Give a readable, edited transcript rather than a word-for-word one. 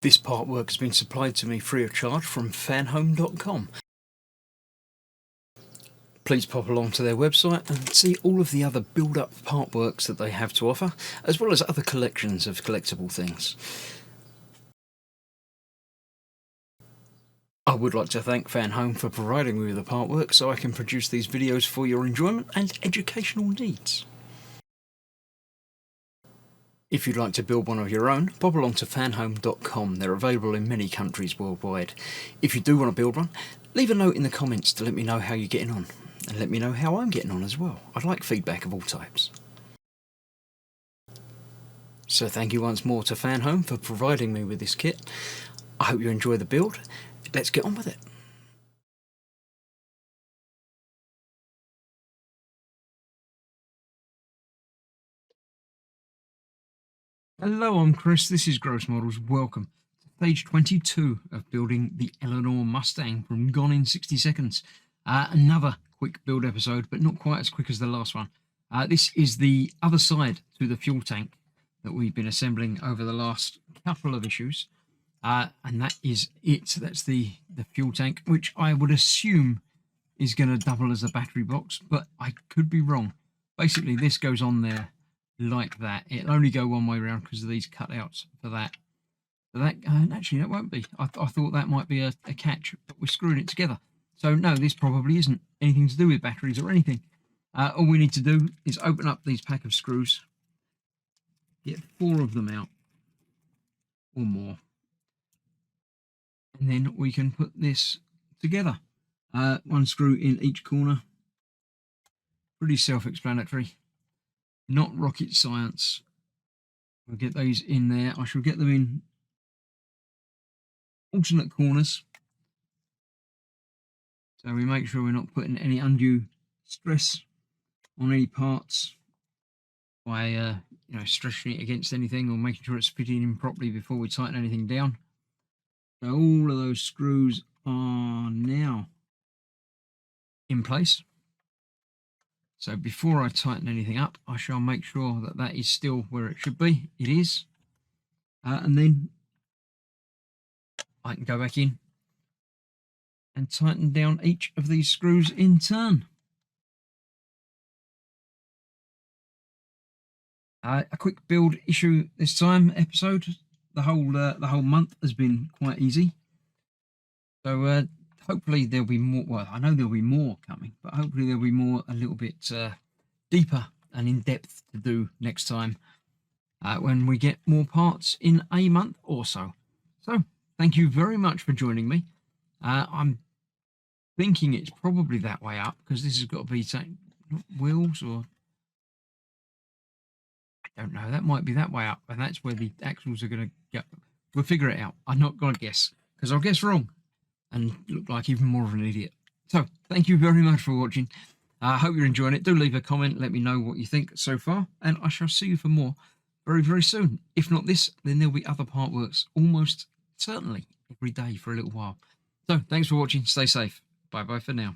This part work has been supplied to me free of charge from Fanhome.com. Please pop along to their website and see all of the other build-up part works that they have to offer, as well as other collections of collectible things. I would like to thank Fanhome for providing me with the part work so I can produce these videos for your enjoyment and educational needs. If you'd like to build one of your own, pop along to fanhome.com. They're available in many countries worldwide. If you do want to build one, leave a note in the comments to let me know how you're getting on, and let me know how I'm getting on as well. I'd like feedback of all types. So thank you once more to Fanhome for providing me with this kit. I hope you enjoy the build. Let's get on with it. Hello, I'm Chris. This is Gross Models. Welcome to stage 22 of building the Eleanor Mustang from Gone in 60 Seconds. Another quick build episode, but not quite as quick as the last one. This is the other side to the fuel tank that we've been assembling over the last couple of issues. And that is it. That's the fuel tank, which I would assume is going to double as a battery box, but I could be wrong. Basically, this goes on there like that. It'll only go one way around because of these cutouts for that. Actually, that won't be. I thought that might be a catch, but we're screwing it together. So no, this probably isn't anything to do with batteries or anything. All we need to do is open up these pack of screws, get 4 of them out or more, and then we can put this together. 1 screw in each corner. Pretty self-explanatory. Not rocket science. We'll get those in there. I shall get them in alternate corners, so we make sure we're not putting any undue stress on any parts by stretching it against anything or making sure it's fitting in properly before we tighten anything down. So all of those screws are now in place. So before I tighten anything up, I shall make sure that that is still where it should be. It is. And then I can go back in and tighten down each of these screws in turn. A quick build issue this time episode. The whole month has been quite easy. So hopefully there'll be more. Well, I know there'll be more coming, but hopefully there'll be more a little bit deeper and in depth to do next time when we get more parts in a month or so. So thank you very much for joining me. I'm thinking it's probably that way up because this has got to be wheels, or I don't know. That might be that way up, and that's where the axles are going to go. We'll figure it out. I'm not going to guess because I'll guess wrong and look like even more of an idiot. So thank you very much for watching. I hope you're enjoying it. Do leave a comment, let me know what you think so far, and I shall see you for more very, very soon. If not this, then there'll be other part works almost certainly every day for a little while. So thanks for watching. Stay safe. Bye bye for now.